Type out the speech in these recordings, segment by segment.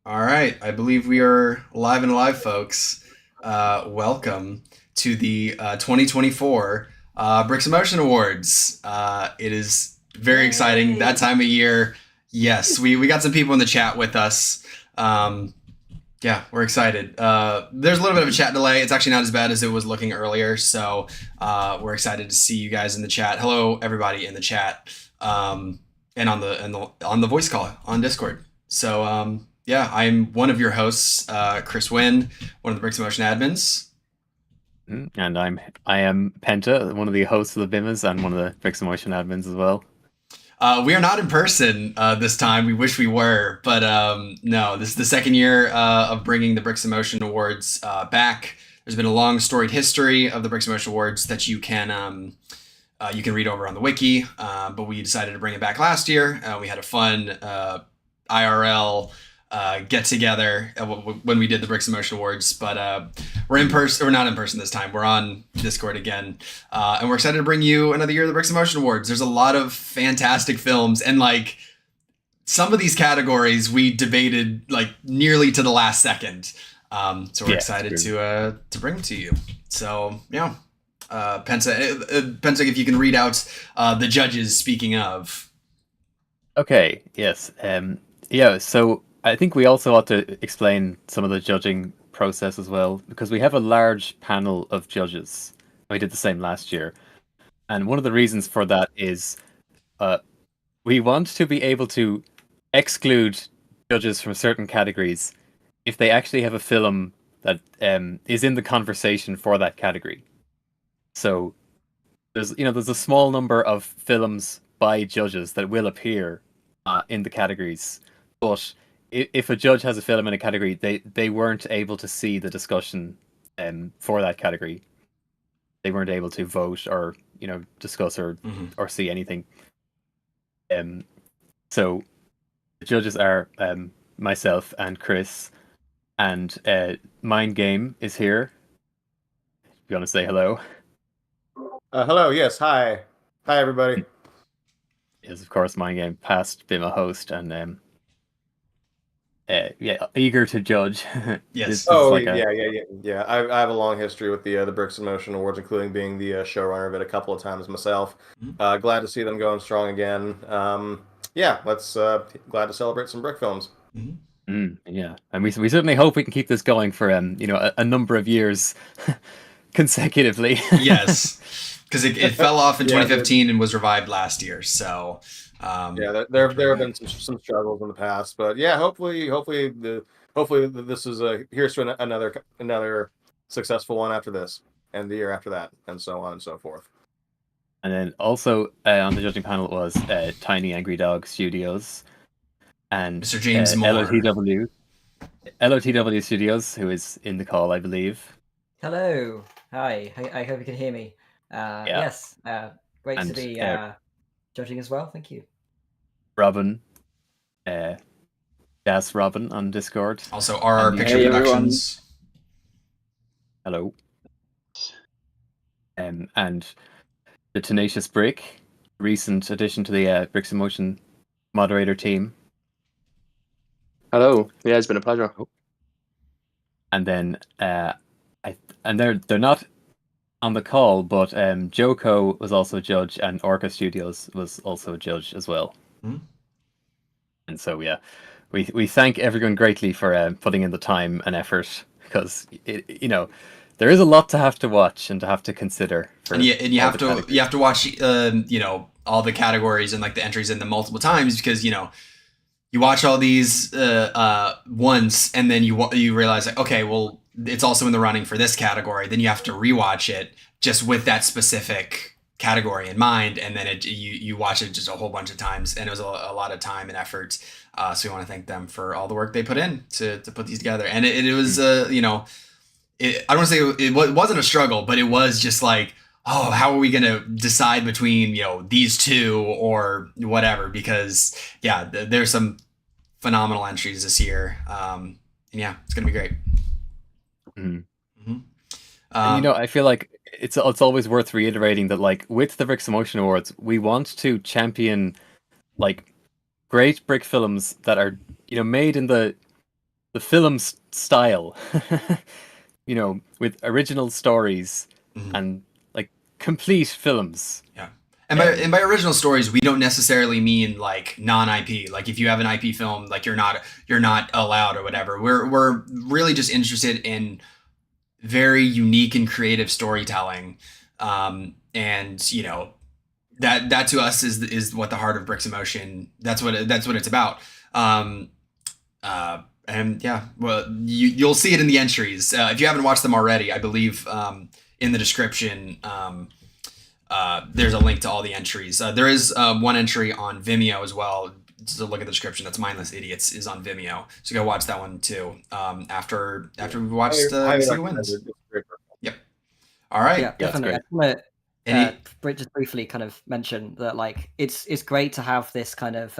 All right, I believe we are live and alive, folks. Welcome to the 2024 Bricks and Motion Awards. It is very exciting that Yay! time of year. Yes, we got some people in the chat with us. Um, yeah, we're excited. There's a little bit of a chat delay. It's actually not as bad as it was looking earlier, so we're excited to see you guys in the chat. Hello, everybody in the chat, and on the voice call on Discord. So yeah, I'm one of your hosts, Chris Wynn, one of the Bricks and Motion admins. And I am Penta, one of the hosts of the BIMAs and one of the Bricks and Motion admins as well. We are not in person this time. We wish we were, but no. This is the second year of bringing the Bricks and Motion Awards back. There's been a long storied history of the Bricks and Motion Awards that you can read over on the wiki. But we decided to bring it back last year. We had a fun IRL get together when we did the Bricks and Motion Awards. But we're in person. We're not in person this time. We're on Discord again, and we're excited to bring you another year of the Bricks and Motion Awards. There's a lot of fantastic films, and like some of these categories we debated like nearly to the last second. So we're excited to bring to you. So yeah. Penta, if you can read out the judges. Speaking of, Okay, yes. Yeah, so I think we also ought to explain some of the judging process as well, because we have a large panel of judges. We did the same last year. And one of the reasons for that is we want to be able to exclude judges from certain categories if they actually have a film that is in the conversation for that category. So there's a small number of films by judges that will appear in the categories, but if a judge has a film in a category, they weren't able to see the discussion for that category. They weren't able to vote or discuss or see anything. So the judges are myself and Chris, and Mind Game is here. You want to say hello? Hello, yes, hi. Hi, everybody. Is of course Mind Game, past BIMA host, and eager to judge. Yes. This Oh, is like yeah. I have a long history with the Bricks and Motion Awards, including being the showrunner of it a couple of times myself. Glad to see them going strong again. Yeah, let's glad to celebrate some brick films. Yeah, and we certainly hope we can keep this going for a number of years consecutively. Yes, because it fell off in 2015 and was revived last year. So yeah, there have been some struggles in the past, but yeah, hopefully this is here's to another successful one after this, and the year after that, and so on and so forth. And then also on the judging panel was Tiny Angry Dog Studios and Mr. James Moore. LOTW Studios, who is in the call, I believe. Hello. Hi. I hope you can hear me. Yes. Great to be judging as well. Thank you. Robin. Jazz Robin on Discord. Also, RR Picture Productions. Hello. And the Tenacious Brick, recent addition to the Bricks and Motion moderator team. Hello. Yeah, it's been a pleasure. And then they're not on the call, but Joko was also a judge, and Orca Studios was also a judge as well. And so yeah, we thank everyone greatly for putting in the time and effort, because there is a lot to have to watch and to have to consider. And you have to watch all the categories and like the entries in them multiple times, because you watch all these once, and then you realize like, okay, well, it's also in the running for this category. Then you have to rewatch it just with that specific category in mind, and then you watch it just a whole bunch of times, and it was a lot of time and effort. So we want to thank them for all the work they put in to put these together. And it was I don't want to say it wasn't a struggle, but it was just like, oh, how are we going to decide between these two or whatever? Because yeah, there's some phenomenal entries this year, and yeah, it's gonna be great. And, I feel like it's always worth reiterating that, like, with the Bricks and Motion Awards, we want to champion like great brick films that are made in the the film style, you know, with original stories and like complete films. Yeah. And by original stories, we don't necessarily mean like non-IP. Like if you have an IP film, like you're not allowed or whatever. We're really just interested in very unique and creative storytelling, and you know that to us is what the heart of Bricks in Motion. That's what it's about. And yeah, well, you'll see it in the entries if you haven't watched them already. I believe in the description. There's a link to all the entries. There is one entry on Vimeo as well. So look at the description. That's Mindless Idiots is on Vimeo. So go watch that one too. After we watched See Who Wins. Yep. All right. Yeah, definitely. I want to just briefly kind of mention that like it's great to have this kind of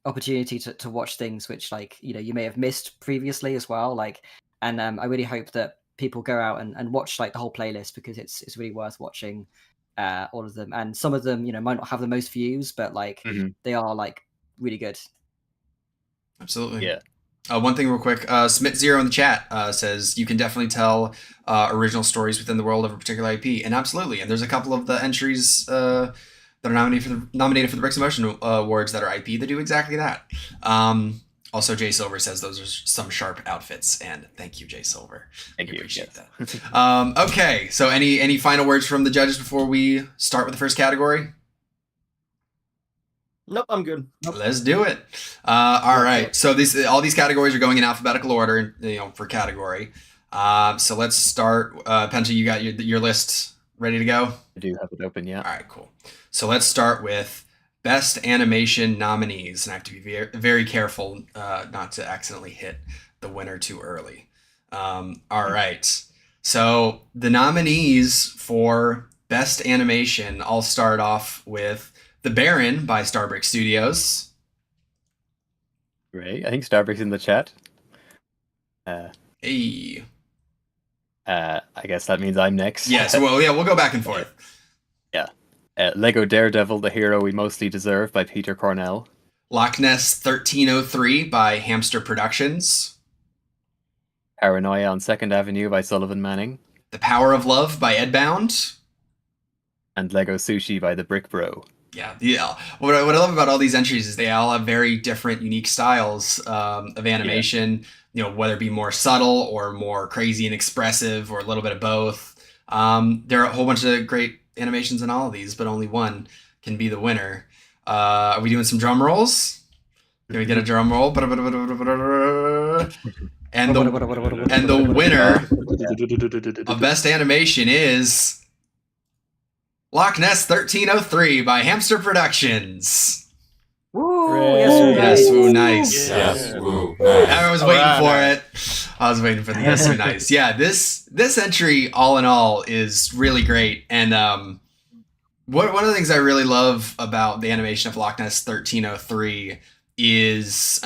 opportunity to watch things which like you may have missed previously as well. Like, and I really hope that people go out and watch like the whole playlist because it's really worth watching all of them. And some of them might not have the most views, but like they are like really good. Absolutely. Yeah. One thing real quick, Smith Zero in the chat says you can definitely tell original stories within the world of a particular IP, and absolutely. And there's a couple of the entries that are nominated for the Bricks in Motion awards that are IP that do exactly that. Also, Jay Silver says those are some sharp outfits, and thank you, Jay Silver. Thank you. Appreciate that. Okay, so any final words from the judges before we start with the first category? Nope, I'm good. Nope. Let's do it. All right. So all these categories are going in alphabetical order, for category. So let's start. Penta, you got your list ready to go? I do have it open, yeah. All right, cool. So let's start with Best Animation nominees, and I have to be very, very careful not to accidentally hit the winner too early. All right. So the nominees for Best Animation, I'll start off with The Baron by Starbrick Studios. Great. I think Starbrick's in the chat. Hey. I guess that means I'm next. Yes, well, yeah, we'll go back and forth. Yeah. Lego Daredevil, The Hero We Mostly Deserve by Peter Cornell. Loch Ness 1303 by Hamster Productions. Paranoia on 2nd Avenue by Sullivan Manning. The Power of Love by Edbound. And Lego Sushi by The Brick Bro. Yeah. What I love about all these entries is they all have very different, unique styles of animation. Yeah. Whether it be more subtle or more crazy and expressive, or a little bit of both. There are a whole bunch of great animations in all of these, but only one can be the winner. Are we doing some drum rolls? Can we get a drum roll? And the winner of Best Animation is Loch Ness 1303 by Hamster Productions. Woo! Yes, woo, nice. Yes, woo, nice. I was waiting for it. I was waiting for the yes, woo, nice. Yeah, this entry, all in all, is really great. And one of the things I really love about the animation of Loch Ness 1303 is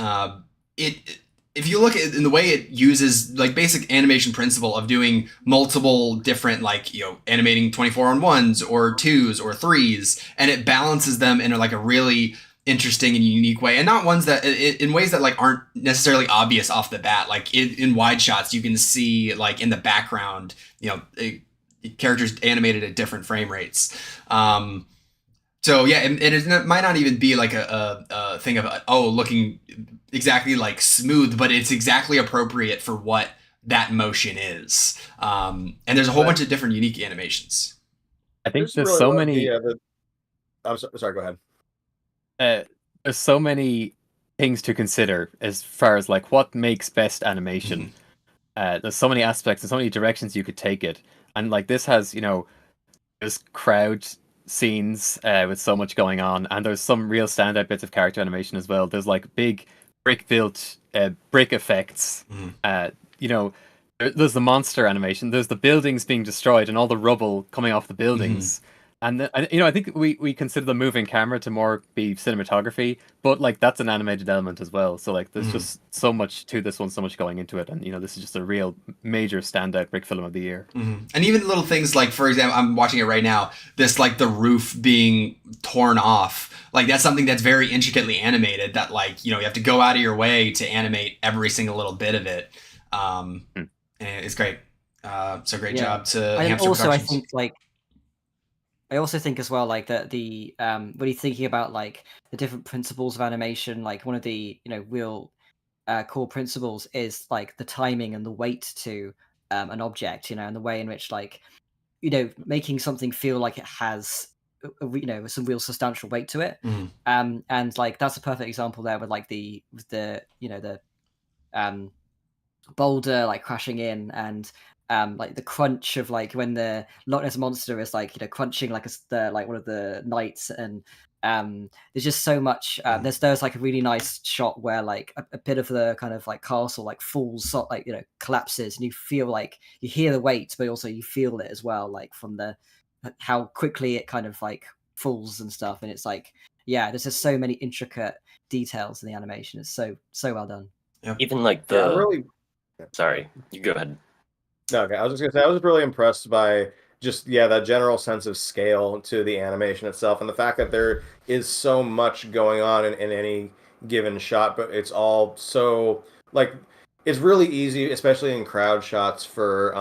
if you look at in the way it uses like basic animation principle of doing multiple different animating 24 on 1s or 2s or 3s, and it balances them in a really interesting and unique way, and not ones that in ways that aren't necessarily obvious off the bat. Like in wide shots you can see in the background characters animated at different frame rates. So yeah, and it might not even be a thing of looking exactly smooth, but it's exactly appropriate for what that motion is. And there's a whole bunch of different unique animations. I think there's so many. I'm sorry. Go ahead. There's so many things to consider as far as what makes best animation. There's so many aspects and so many directions you could take it, and this has there's crowd scenes with so much going on, and there's some real standout bits of character animation as well. There's big brick built brick effects. There's the monster animation, there's the buildings being destroyed and all the rubble coming off the buildings. And I think we consider the moving camera to more be cinematography, but like that's an animated element as well. So like there's just so much to this one, so much going into it, and this is just a real major standout brick film of the year. And even little things like, for example, I'm watching it right now. This like the roof being torn off, like that's something that's very intricately animated. That like you have to go out of your way to animate every single little bit of it. And it's great. So great job to Hamster also Productions. I think like. I also think as well, like that the when you're thinking about like the different principles of animation, like one of the real core principles is like the timing and the weight to an object, and the way in which like making something feel like it has some real substantial weight to it. And like that's a perfect example there with like the boulder like crashing in, and like the crunch of like when the Loch Ness monster is like crunching like like one of the knights, and there's just so much. There's like a really nice shot where like a bit of the kind of like castle like falls, like collapses, and you feel like you hear the weight, but also you feel it as well, like from the how quickly it kind of like falls and stuff. And it's like, yeah, there's just so many intricate details in the animation. It's so well done. Yep. Even like the sorry, you go ahead. Okay, I was just gonna say I was really impressed by just that general sense of scale to the animation itself, and the fact that there is so much going on in any given shot, but it's all so like it's really easy, especially in crowd shots, for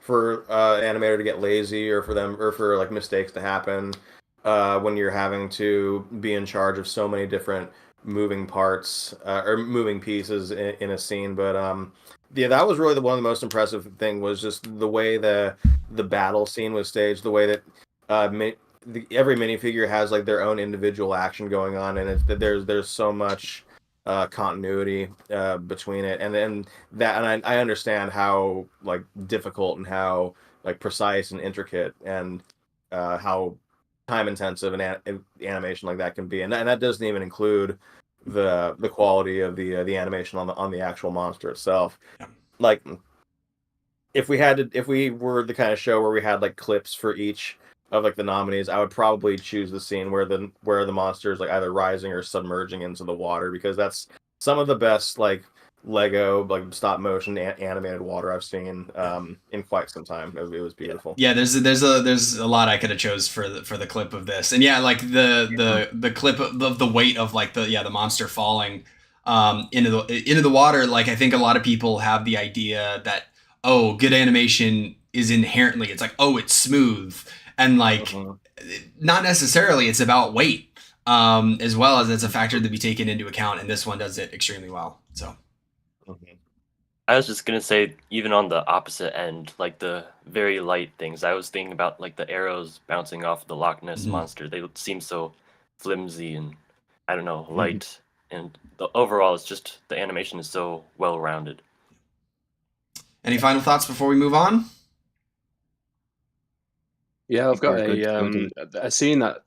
animator to get lazy, or for like mistakes to happen when you're having to be in charge of so many different moving parts or moving pieces in a scene. But yeah, that was really one of the most impressive thing, was just the way the battle scene was staged, the way that every minifigure has like their own individual action going on, and there's so much continuity between it, and I understand how like difficult and how like precise and intricate and how time intensive an animation like that can be, and that doesn't even include the quality of the animation on the actual monster itself. Like if we were the kind of show where we had like clips for each of like the nominees, I would probably choose the scene where the monster is like either rising or submerging into the water, because that's some of the best like Lego like stop motion animated water I've seen in quite some time. It was beautiful. Yeah, there's a lot I could have chose for the clip of this, and yeah, like the clip of the weight of like the monster falling into the water. Like I think a lot of people have the idea that good animation is inherently, it's like it's smooth, and like not necessarily. It's about weight as well, as it's a factor to be taken into account, and this one does it extremely well. So. I was just gonna say, even on the opposite end, like the very light things, I was thinking about like the arrows bouncing off the Loch Ness monster. They seem so flimsy and I don't know, light. And overall, it's just the animation is so well rounded. Any final thoughts before we move on? Yeah, I've got a scene that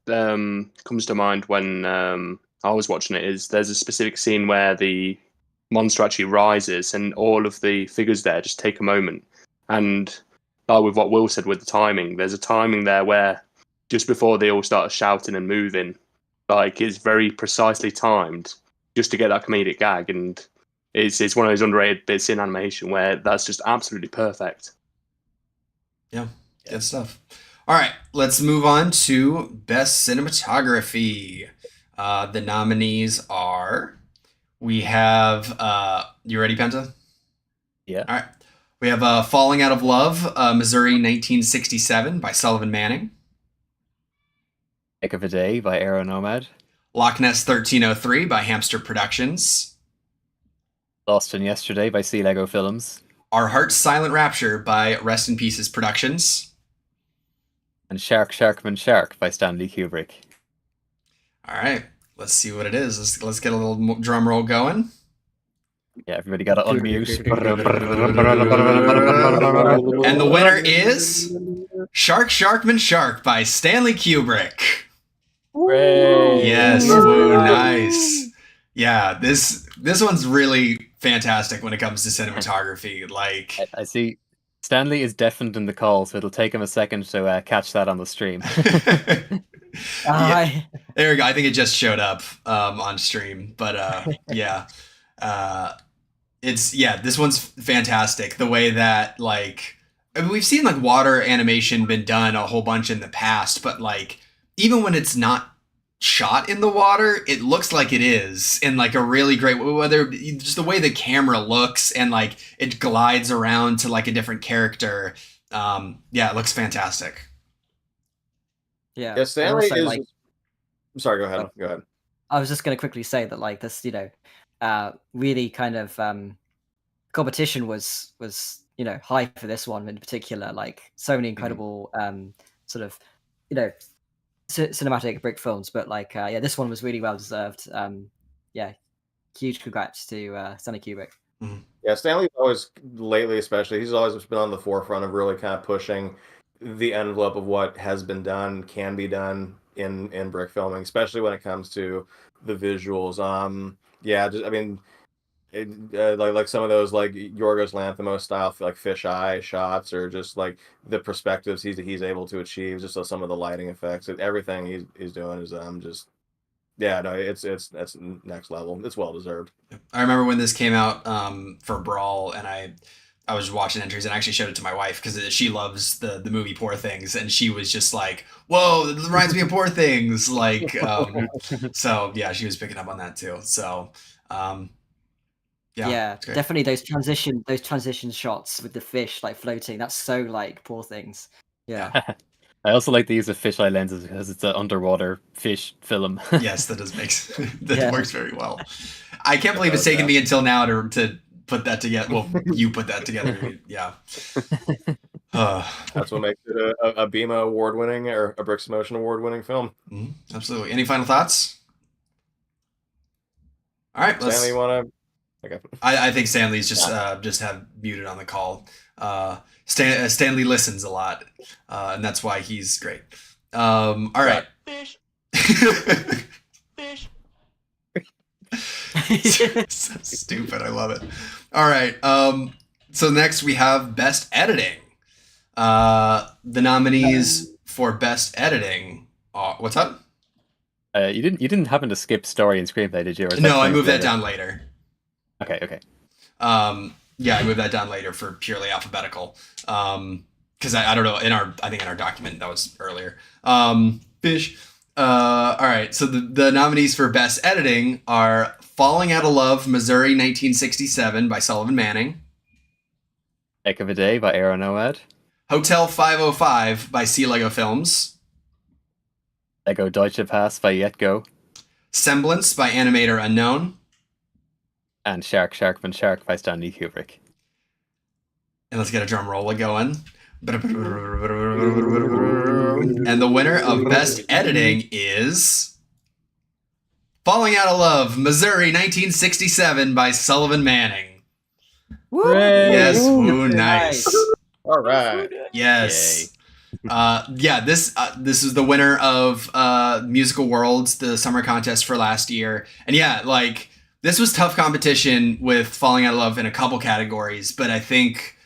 comes to mind when I was watching it. There's a specific scene where the monster actually rises, and all of the figures there just take a moment. And like with what Will said with the timing, there's a timing there where just before they all start shouting and moving, like it's very precisely timed just to get that comedic gag. And it's one of those underrated bits in animation where that's just absolutely perfect. Yeah, good stuff. All right, let's move on to Best Cinematography. The nominees are... We have, you ready, Penta? Yeah. All right. We have Falling Out of Love, Missouri 1967 by Sullivan Manning. Heck of a Day by Aero Nomad. Loch Ness 1303 by Hamster Productions. Lost in Yesterday by Sea Lego Films. Our Heart's Silent Rapture by Rest in Pieces Productions. And Shark Sharkman Shark by Stanley Kubrick. All right. Let's see what it is. Let's get a little drum roll going. Yeah, everybody got to unmute. And the winner is Shark Sharkman Shark by Stanley Kubrick. Hooray. Yes, woo, nice. Yeah, this one's really fantastic when it comes to cinematography. Like I see Stanley is deafened in the call, so it'll take him a second to catch that on the stream. Yeah. There we go. I think it just showed up on stream, but yeah, this one's fantastic. The way that like I mean, we've seen like water animation been done a whole bunch in the past, but like even when it's not shot in the water, it looks like it is in like a really great whether just the way the camera looks and like it glides around to like a different character. It looks fantastic. Yeah, Stanley also, is. like, I'm sorry. Go ahead. Oh. Go ahead. I was just going to quickly say that like this, really kind of competition was high for this one in particular. Like so many incredible sort of cinematic brick films, but like this one was really well deserved. Huge congrats to Stanley Kubrick. Yeah, Stanley's always, lately especially, he's always been on the forefront of really kind of pushing the envelope of what has been done, can be done in brick filming, especially when it comes to the visuals. Like some of those like Yorgos Lanthimos style like fisheye shots, or just like the perspectives he's able to achieve, just some of the lighting effects, everything he's doing is it's next level. It's well deserved. I remember when this came out for Brawl, and I was watching entries and I actually showed it to my wife because she loves the movie Poor Things, and she was just like, "Whoa, it reminds me of Poor Things!" Like, so yeah, she was picking up on that too. So, definitely those transition shots with the fish like floating. That's so like Poor Things. Yeah. I also like the use of fisheye lenses because it's an underwater fish film. Yes, that does works very well. I can't believe it's taken me until now to put that together. Well, you put that together. Yeah. That's what makes it a BEMA award-winning or a Bricks Motion award-winning film. Mm-hmm. Absolutely. Any final thoughts? All right. Stanley, you want to? Okay. I think Stanley's just have muted on the call. Stanley listens a lot, and that's why he's great. All right. Fish. So stupid. I love it. All right. So next we have Best Editing. The nominees for Best Editing are, what's up? You didn't happen to skip story and screenplay, did you? No, I moved that down later. Okay. Yeah, I moved that down later for purely alphabetical. Because I don't know, I think in our document that was earlier. Fish. All right, so the nominees for Best Editing are Falling Out of Love, Missouri, 1967 by Sullivan Manning. Heck of a Day by Aaron Oad. Hotel 505 by Sea Lego Films. Lego Deutsche Pass by Yetgo. Semblance by Animator Unknown. And Sharkman Shark by Stanley Kubrick. And let's get a drum roll going. And the winner of Best Editing is Falling Out of Love, Missouri, 1967 by Sullivan Manning. Woo! Yes, woo, nice. All right. Yes. This is the winner of Musical Worlds, the summer contest for last year. And yeah, like this was tough competition with Falling Out of Love in a couple categories, but I think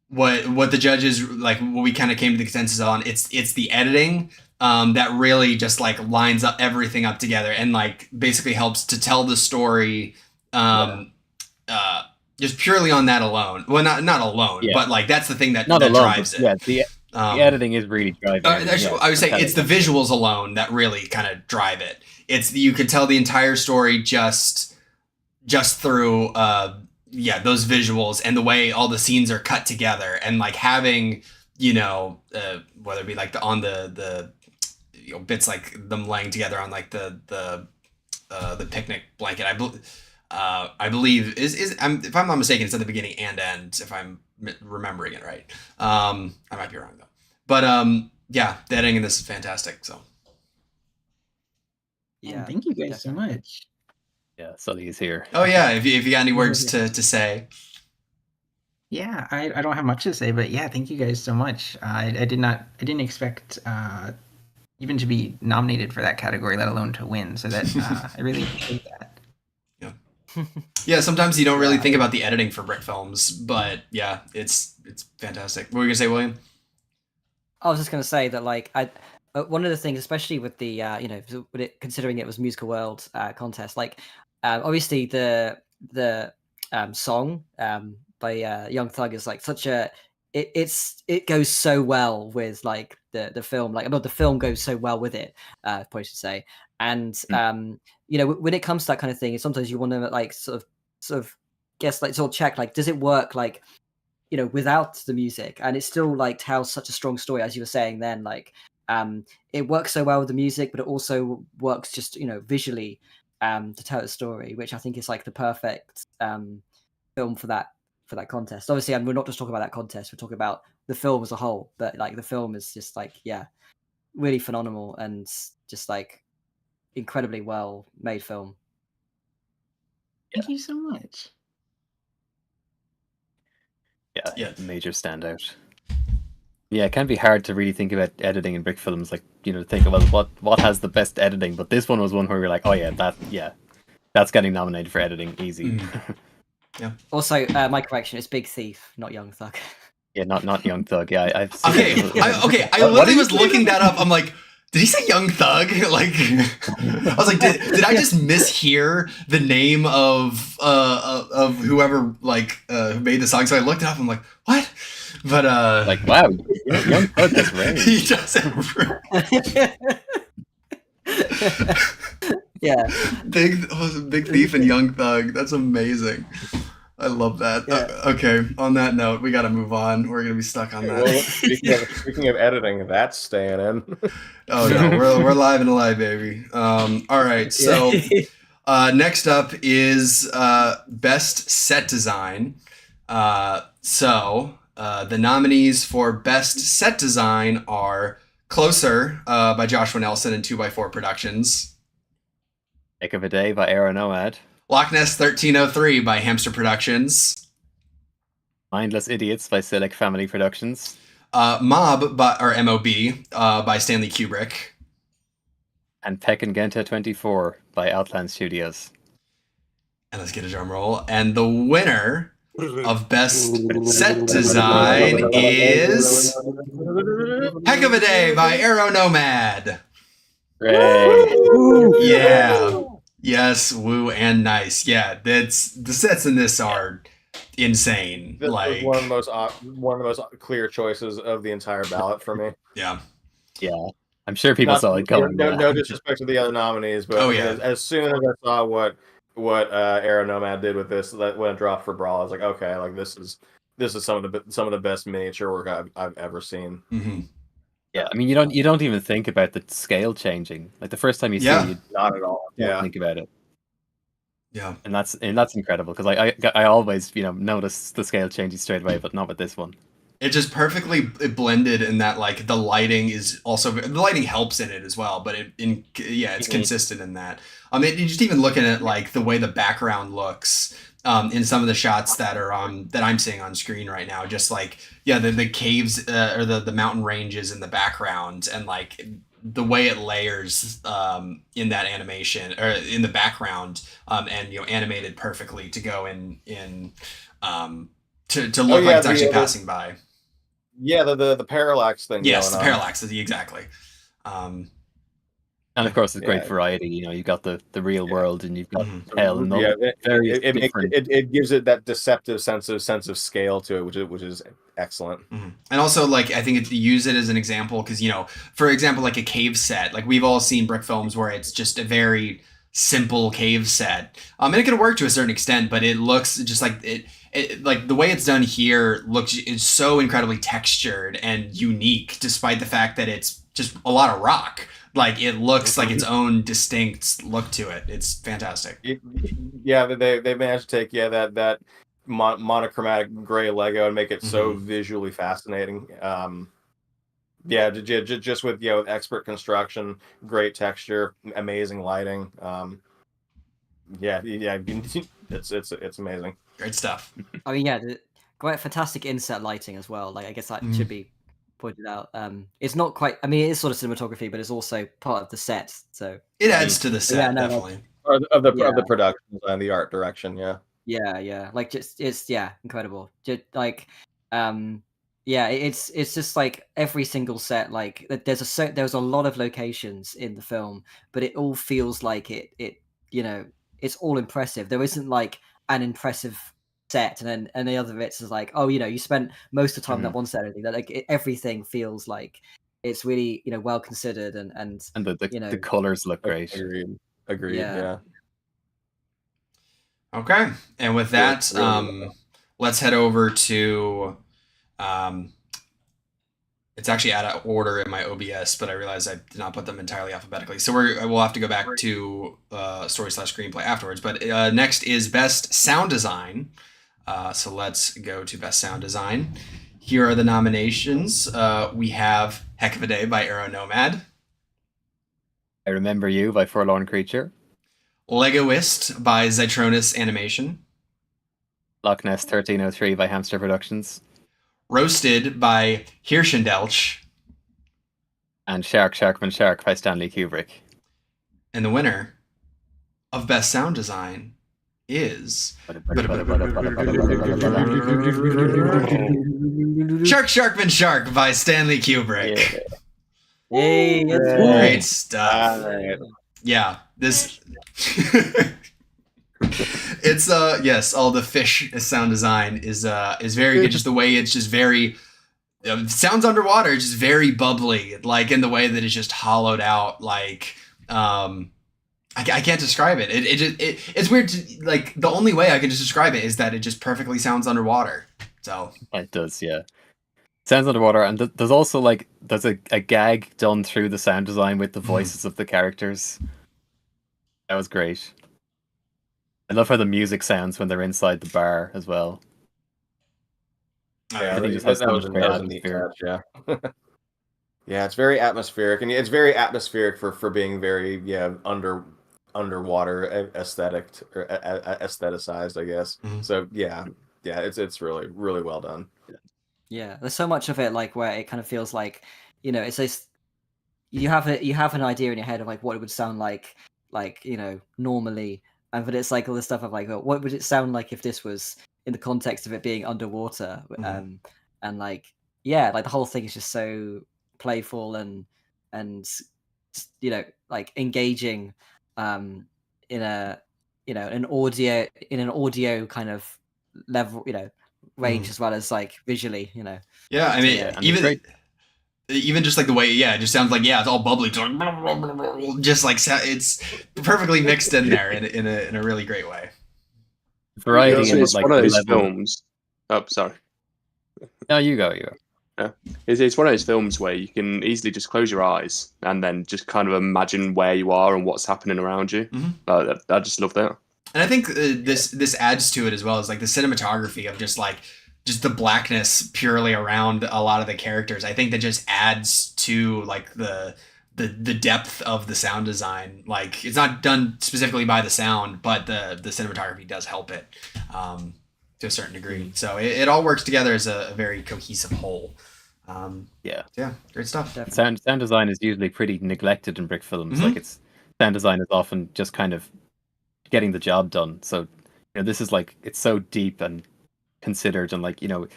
what the judges like, what we kind of came to the consensus on, it's the editing that really just like lines up everything up together and like basically helps to tell the story just purely on that alone. Well, not alone, but like that's the thing that drives it. Yeah, the editing is really driving. Actually, I would say it's the visuals alone that really kind of drive it. You could tell the entire story just through those visuals and the way all the scenes are cut together, and like having whether it be like the bits like them laying together on like the picnic blanket. I believe is if I'm not mistaken, it's at the beginning and end, if I'm remembering it right. I might be wrong though. But the editing in this is fantastic. So yeah, thank you guys so much. Yeah, Sully's here. Oh yeah, if you got any words to say. Yeah, I don't have much to say, but yeah, thank you guys so much. I didn't expect even to be nominated for that category, let alone to win. So that I really appreciate that. Yeah. Yeah, sometimes you don't really think about the editing for brick films, but yeah, it's fantastic. What were you gonna say, William? I was just going to say that, like, one of the things, especially with the considering it was Musical World contest, like, obviously the song by Young Thug is like such a it goes so well with like the film, like, the film goes so well with it, probably should say. And when it comes to that kind of thing, sometimes you want to like sort of guess, like, sort of check, like, does it work, like, without the music, and it still like tells such a strong story, as you were saying then, like, it works so well with the music, but it also works just visually to tell the story, which I think is like the perfect film for that contest. Obviously, and we're not just talking about that contest, we're talking about the film as a whole, but like the film is just like, really phenomenal and just like incredibly well made film. Thank you so much. Yeah, major standout. Yeah, it can be hard to really think about editing in brick films, like, think about what has the best editing, but this one was one where you're like, oh yeah, that's getting nominated for editing easy. Yeah. Also, my correction, it's Big Thief, not Young Thug. Yeah, not Young Thug. Yeah, I've seen I literally was looking that up. I'm like, did he say Young Thug? Like, I was like, did I just mishear the name of whoever who made the song? So I looked it up. I'm like, what? But like, wow, Young Thug has range. He does have range. Yeah. Big Thief and Young Thug. That's amazing. I love that. Yeah. Okay, on that note, we got to move on. We're gonna be stuck on that. Well, speaking of editing, that's staying in. Oh no, we're live and alive, baby. All right, so next up is best set design. So the nominees for best set design are Closer by Joshua Nelson and 2x4 Productions. Heck of a Day by Aero Nomad. Loch Ness 1303 by Hamster Productions. Mindless Idiots by Select Family Productions. Mob or MOB by Stanley Kubrick. And Tekken Genta 24 by Outland Studios. And let's get a drum roll. And the winner of best set design is Heck of a Day by Aero Nomad. Hooray. Yeah. Yes, woo and nice. Yeah, that's the sets in this are insane. This like was one of the most clear choices of the entire ballot for me. Yeah. I'm sure people saw it coming. No disrespect to the other nominees, but as soon as I saw what Aero Nomad did with this, that when it dropped for Brawl, I was like, okay, like this is some of the best miniature work I've ever seen. Mm-hmm. Yeah, I mean, you don't even think about the scale changing. Like the first time you see it, you not at all. don't think about it. Yeah, and that's incredible because I always notice the scale changes straight away, but not with this one. It just perfectly blended in that like the lighting is also the lighting helps in it as well, but it's consistent in that. Just even looking at like the way the background looks in some of the shots that are that I'm seeing on screen right now, just like the caves or the mountain ranges in the background, and like the way it layers in that animation or in the background, and animated perfectly to go in to look like it's actually passing by. Yeah, the parallax thing. Yes, the parallax is exactly. And of course, it's great variety. You've got the real world, and you've got hell, and it gives it that deceptive sense of scale to it, which is excellent. Mm-hmm. And also, like, I think use it as an example because for example, like a cave set, like we've all seen brick films where it's just a very simple cave set, and it can work to a certain extent, but it looks just like it like the way it's done here is so incredibly textured and unique, despite the fact that it's just a lot of rock. Like it looks like its own distinct look to it. It's fantastic. They managed to take that monochromatic gray Lego and make it so visually fascinating. Just with expert construction, great texture, amazing lighting. It's amazing. Great stuff. I mean, quite fantastic inset lighting as well. Like I guess that should be pointed out. It's not quite. I mean, it is sort of cinematography, but it's also part of the set. So it adds to the set, definitely. of the Yeah. production design, the art direction. Yeah. Yeah. Like just it's incredible. Just like yeah, it's just like every single set. Like there's a lot of locations in the film, but it all feels like it it's all impressive. There isn't like an impressive set and the other bits is like, oh, you spent most of the time in that one set. Or anything. Like everything feels like it's really well considered and the colors look great. Agreed. Yeah. Okay, and with that, Really let's head over to. It's actually out of order in my OBS, but I realized I did not put them entirely alphabetically. So we'll have to go back to story/screenplay afterwards. But next is best sound design. So let's go to best sound design. Here are the nominations. We have Heck of a Day by Aero Nomad. I Remember You by Forlorn Creature. Legoist by Zitronus Animation. Loch Ness 1303 by Hamster Productions. Roasted by Hirschendelch. And Shark, Sharkman, Shark by Stanley Kubrick. And the winner of Best Sound Design is... Shark, Sharkman, Shark by Stanley Kubrick. Yeah. Hey, great stuff. Yeah, this... It's yes, all the fish sound design is very good. Just the way it's just very sounds underwater. It's just very bubbly, like in the way that it's just hollowed out. Like I can't describe it. It's weird. Like the only way I can just describe it is that it just perfectly sounds underwater. So it does, yeah. Sounds underwater, and there's also like there's a gag done through the sound design with the voices of the characters. That was great. I love how the music sounds when they're inside the bar as well. Yeah, that was a neat touch, yeah. Yeah, it's very atmospheric, and it's very atmospheric for being very underwater aesthetic or aestheticized, I guess. Mm-hmm. So yeah, it's really really well done. Yeah, there's so much of it like where it kind of feels like it's this you have an idea in your head of like what it would sound like normally. But it's like all this stuff of like, what would it sound like if this was in the context of it being underwater? Mm-hmm. And like, yeah, like the whole thing is just so playful and like engaging in an audio kind of level, range as well as like visually, Yeah, I mean, even just like the way, it just sounds like, it's all bubbly, just like it's perfectly mixed in there in a really great way. Variety, it's like one of those films. Oh, sorry. No, you go. Yeah, it's one of those films where you can easily just close your eyes and then just kind of imagine where you are and what's happening around you. Mm-hmm. I just love that. And I think this adds to it as well as like the cinematography of just the blackness purely around a lot of the characters. I think that just adds to like the depth of the sound design. Like it's not done specifically by the sound, but the cinematography does help it to a certain degree. Mm-hmm. So it all works together as a very cohesive whole. Yeah, great stuff. Sound design is usually pretty neglected in Brick films. Mm-hmm. Like sound design is often just kind of getting the job done. So this is like it's so deep and considered, and like the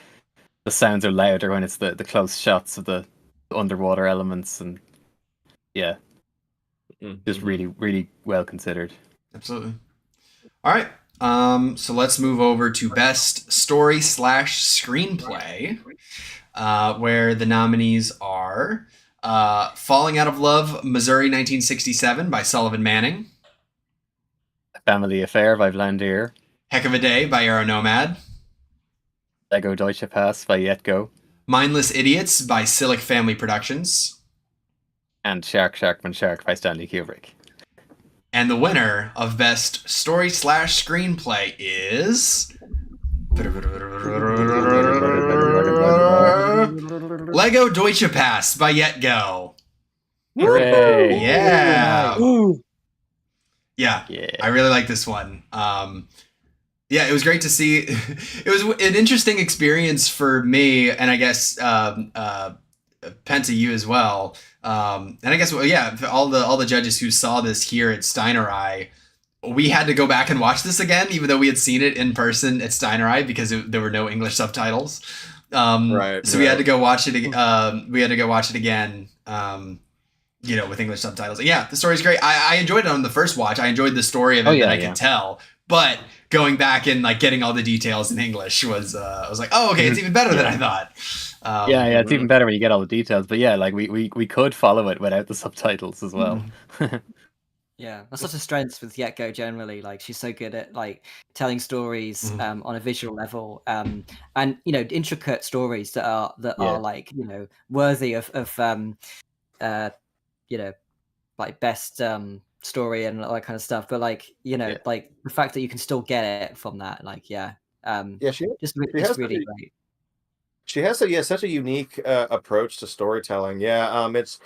sounds are louder when it's the close shots of the underwater elements, and just really really well considered. Absolutely. All right, so let's move over to best story/screenplay, where the nominees are Falling Out of Love, Missouri 1967 by Sullivan Manning, Family Affair by Vlandier, Heck of a Day by Aero Nomad, Lego Deutsche Pass by Yetgo, Mindless Idiots by Silic Family Productions, and Shark, Sharkman, Shark by Stanley Kubrick. And the winner of Best Story/Screenplay is... Lego Deutsche Pass by Yetgo. Hooray! Yeah. Yeah, I really like this one. It was great to see. It was an interesting experience for me, and I guess Penta, you as well. And I guess all the judges who saw this here at Steiner Eye, we had to go back and watch this again, even though we had seen it in person at Steiner Eye because there were no English subtitles. So we had to go watch it. We had to go watch it again. With English subtitles. Yeah, the story's great. I enjoyed it on the first watch. I enjoed the story of it that I could tell. But going back and like getting all the details in English was, I was like, oh, okay, it's even better than I thought. It's even better when you get all the details. But yeah, like we could follow it without the subtitles as well. Yeah, that's such a strength with Yetko generally. Like she's so good at like telling stories on a visual level, and intricate stories that are like worthy of like best story and all that kind of stuff. But like like the fact that you can still get it from that, like she just really great. She has such a unique approach to storytelling. You almost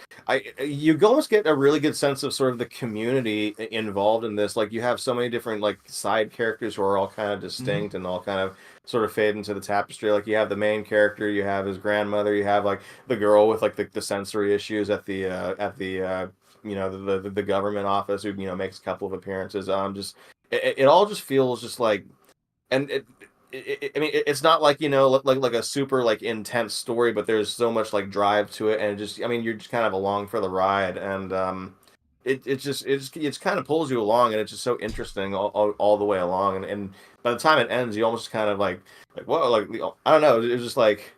get a really good sense of sort of the community involved in this. Like you have so many different like side characters who are all kind of distinct and all kind of sort of fade into the tapestry. Like you have the main character, you have his grandmother, you have like the girl with like the sensory issues at the the government office who makes a couple of appearances. It all just feels just like, and it's not like like a super like intense story, but there's so much like drive to it, and you're just kind of along for the ride, and it kind of pulls you along, and it's just so interesting all the way along, and by the time it ends, you almost kind of like whoa, like I don't know, it was just like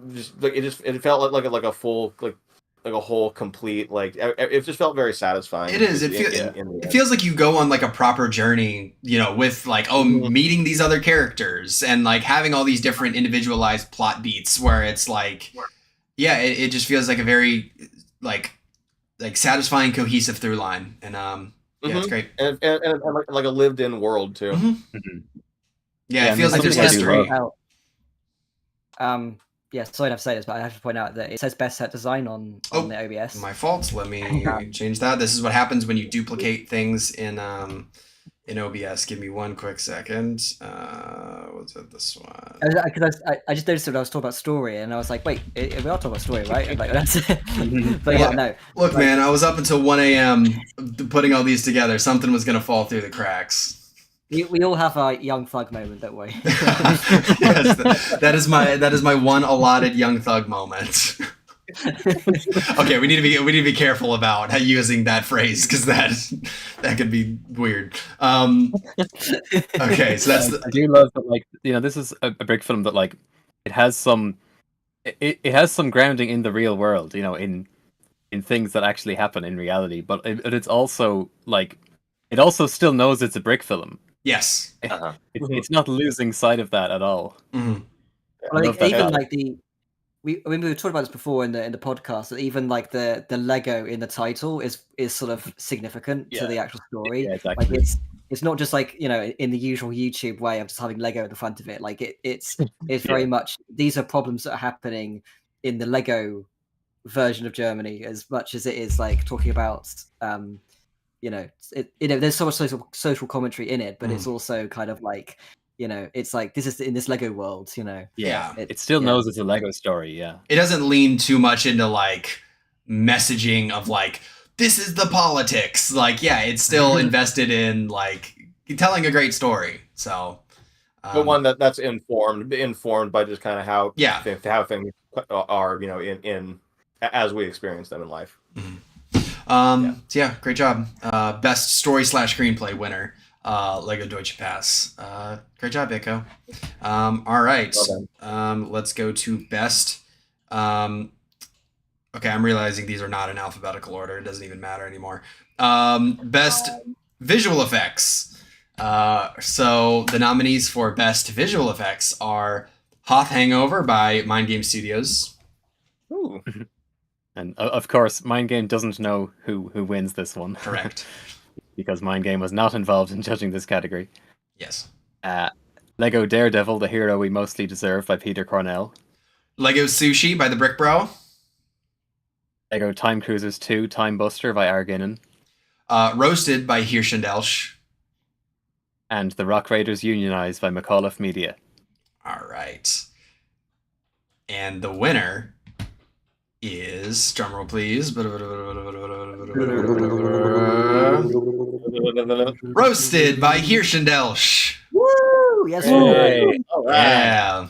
it felt like a full like a whole complete it just felt very satisfying. It is. It feels like you go on like a proper journey, with like meeting these other characters and like having all these different individualized plot beats where it's like, it just feels like a very like satisfying, cohesive through line, and it's great, and like a lived-in world too. It feels like there's history. Sorry to have to say this, but I have to point out that it says best set design on the OBS. My fault. Let me change that. This is what happens when you duplicate things in OBS. Give me one quick second. What's it? This one? Because I just noticed when I was talking about story, and I was like, wait, we are talking about story, right? And like, that's it. But no. Look, man, I was up until 1 a.m. putting all these together. Something was gonna fall through the cracks. We all have our young thug moment, don't we? Yes, that is my one allotted young thug moment. Okay, we need to be careful about using that phrase because that could be weird. Okay, so that's. I do love that. Like this is a big film that like it has some grounding in the real world. In things that actually happen in reality, but it's also like it also still knows it's a brick film. Yes, it's not losing sight of that at all. Mm-hmm. Like even like we were talking about this before in the podcast, that even like the Lego in the title is sort of significant to the actual story. Yeah, exactly. Like it's not just like in the usual YouTube way of just having Lego at the front of it. Like it's very much these are problems that are happening in the Lego version of Germany as much as it is like talking about there's so much social commentary in it, but it's also kind of like it's like this is in this Lego world. It still knows it's a Lego story. It doesn't lean too much into like messaging of like this is the politics. Like it's still invested in like telling a great story. So but one that's informed by just kind of how things are in as we experience them in life. Great job. Best story / screenplay winner, Lego Deutsche Pass. Great job, Echo. All right. Well, let's go to best. Okay, I'm realizing these are not in alphabetical order. It doesn't even matter anymore. Best visual effects. So the nominees for best visual effects are Hoth Hangover by Mind Game Studios. Ooh. And of course, Mind Game doesn't know who wins this one. Correct. Because Mind Game was not involved in judging this category. Yes. Lego Daredevil, the hero we mostly deserve by Peter Cornell. Lego Sushi by the Brick Bro. Lego Time Cruisers 2, Time Buster by Arginin. Roasted by Hirsch and Elsch. And The Rock Raiders Unionized by McAuliffe Media. All right. And the winner is, drumroll please, Roasted by Hirschendelsch. Woo! Yes, Yay. All right.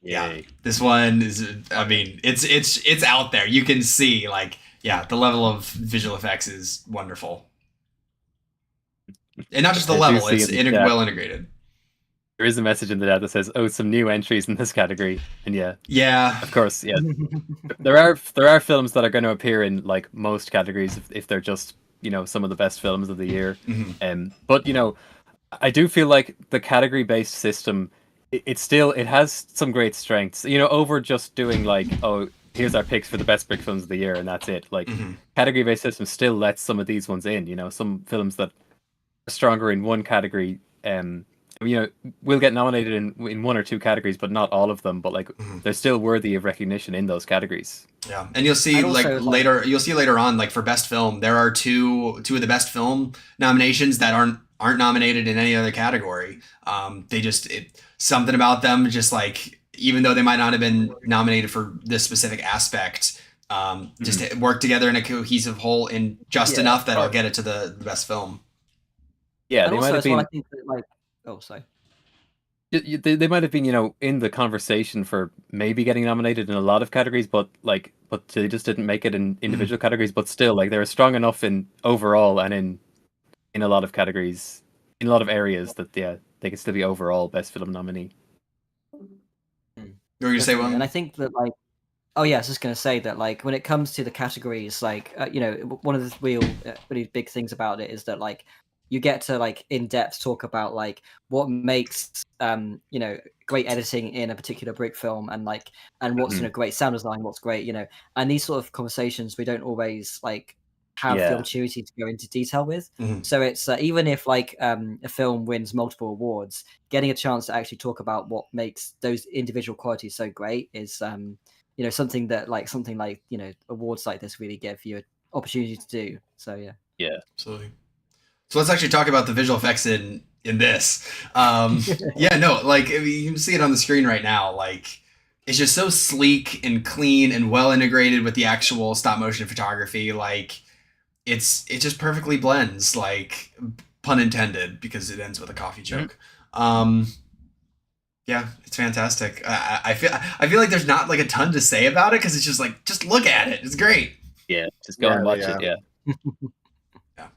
Yeah. Yay. This one is, I mean, it's out there. You can see, like, the level of visual effects is wonderful. And not just the I do level, see it's in the chat. well integrated. There is a message in the chat that says, "Oh, some new entries in this category," and Yeah, of course, there are films that are going to appear in like most categories if they're just some of the best films of the year. But I do feel like the category based system it has some great strengths. Over just doing like, oh, here's our picks for the best Brick films of the year and that's it. Like category based system still lets some of these ones in. Some films that are stronger in one category. Will get nominated in one or two categories, but not all of them. But like, they're still worthy of recognition in those categories. Yeah, and you'll see later on, like for best film, there are two of the best film nominations that aren't nominated in any other category. They just something about them, just like even though they might not have been nominated for this specific aspect, just work together in a cohesive whole in just enough that I'll get it to the best film. Yeah, and they also might have been. I think that, like, oh, sorry. They might have been, in the conversation for maybe getting nominated in a lot of categories, but they just didn't make it in individual categories. But still, like, they were strong enough in overall and in a lot of categories, in a lot of areas that they could still be overall best film nominee. You're gonna say one? And I think that, like, oh yeah, I was just gonna say that, like, when it comes to the categories, like, one of the really big things about it is that, like, you get to, like, in depth talk about, like, what makes great editing in a particular Brick film, and like, and what's great sound design, what's great, and these sort of conversations we don't always like have the opportunity to go into detail with. So it's even if like a film wins multiple awards, getting a chance to actually talk about what makes those individual qualities so great is something like awards like this really give you an opportunity to do. So yeah, absolutely. So let's actually talk about the visual effects in this. Like, I mean, you can see it on the screen right now. Like, it's just so sleek and clean and well integrated with the actual stop motion photography. Like, it just perfectly blends. Like, pun intended, because it ends with a coffee joke. Yeah, it's fantastic. I feel like there's not like a ton to say about it because it's just like, just look at it. It's great. Yeah, just go and watch it. Yeah.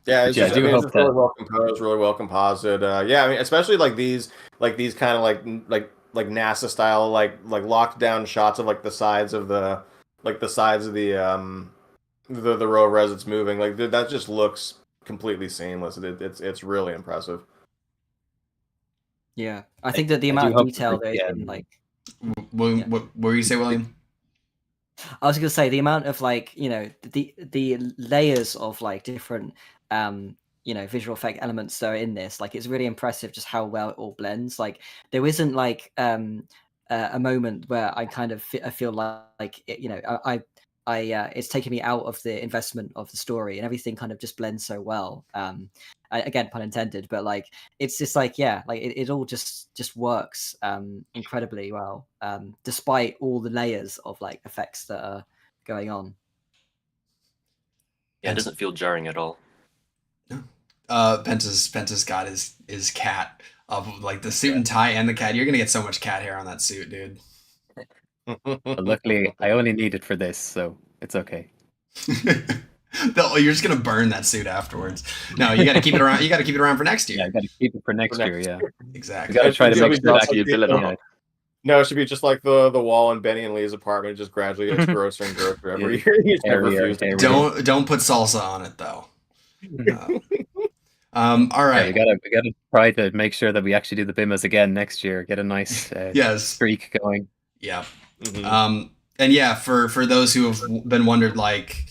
It's just really well composed, really well composite. I mean, especially like these kind of like NASA style like locked down shots of like the sides of the row of res it's moving. Like that just looks completely seamless. It's really impressive. Yeah, I think that the amount of detail there's in, like, what were you say, William? I was gonna say the amount of like the layers of like different visual effect elements that are in this. Like, it's really impressive just how well it all blends. Like, there isn't like a moment where I kind of I feel like it's taking me out of the investment of the story, and everything kind of just blends so well. Again, pun intended, but like, it's just like, it all just works incredibly well, despite all the layers of like effects that are going on. Yeah, it doesn't feel jarring at all. No. Penta's got his cat of like the suit and tie and the cat. You're gonna get so much cat hair on that suit, dude. But luckily, I only need it for this, so it's okay. You're just gonna burn that suit afterwards. No, you got to keep it around. You got to keep it around for next year. Yeah, I got to keep it for next year. Yeah, exactly. You got to try to make sure you build it up. No, it should be just like the wall in Benny and Lee's apartment. Just gradually gets grosser and grosser every year. You just refuse to. Don't put salsa on it though. All right. Yeah, we gotta try to make sure that we actually do the BIMAs again next year. Get a nice streak going. Yeah. And yeah, for those who have been wondered, like,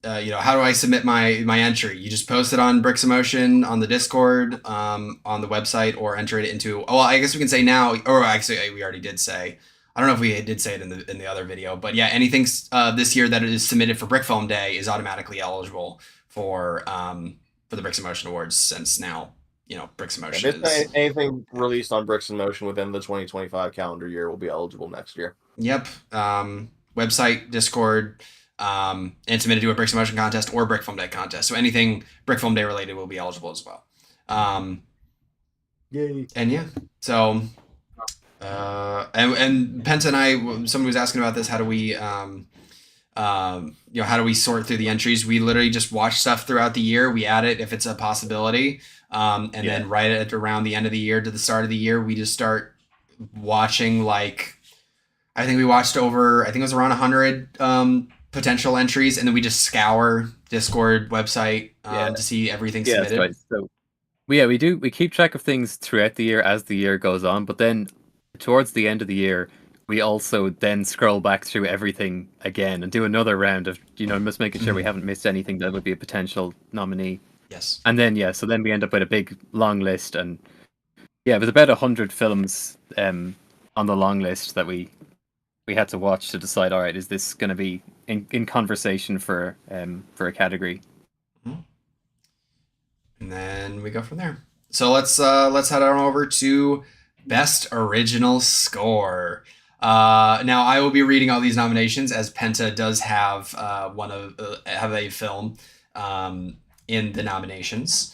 how do I submit my entry? You just post it on Bricks Emotion on the Discord, on the website, or enter it into. Oh, well, I guess we can say now, or actually we already did say. I don't know if we did say it in the other video, but yeah, anything this year that is submitted for Brick Film Day is automatically eligible for the Bricks Emotion Awards, since now Bricks Emotion is anything released on Bricks Emotion within the 2025 calendar year will be eligible next year. Yep. website, Discord, and submitted to a Bricks in Motion contest or Brick Film Day contest. So anything Brick Film Day related will be eligible as well. Yay. And yeah, so and Penta and I, somebody was asking about this. How do we how do we sort through the entries? We literally just watch stuff throughout the year. We add it if it's a possibility, and then right at around the end of the year to the start of the year, we just start watching. Like, I think we watched over, I think it was around 100 potential entries, and then we just scour Discord website to see everything submitted. Right. So we keep track of things throughout the year as the year goes on, but then towards the end of the year, we also then scroll back through everything again and do another round of, just making sure we haven't missed anything that would be a potential nominee. Yes. And then, so then we end up with a big long list. And it was about 100 films on the long list that we had to watch to decide, all right, is this going to be in conversation for a category? And then we go from there. So let's head on over to Best Original Score. Now I will be reading all these nominations, as Penta does have have a film in the nominations.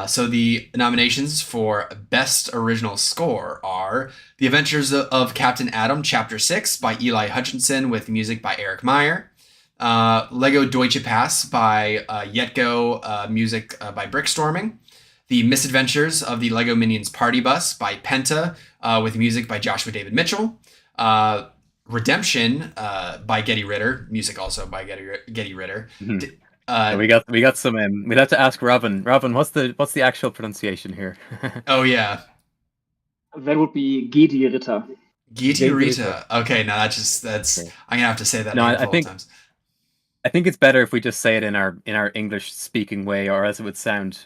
So the nominations for Best Original Score are The Adventures of Captain Atom, Chapter 6 by Eli Hutchinson with music by Eric Meyer. Lego Deutsche Pass by Yetgo, music by Brickstorming. The Misadventures of the Lego Minions Party Bus by Penta, with music by Joshua David Mitchell. Redemption by Getty Ritter, music also by Getty Ritter. Mm-hmm. We got some. We'd have to ask Robin. Robin, what's the actual pronunciation here? Oh yeah, that would be Getty Ritter. Getty Ritter. Okay, now that's okay. I'm gonna have to say that. No, I think times. I think it's better if we just say it in our English speaking way, or else it would sound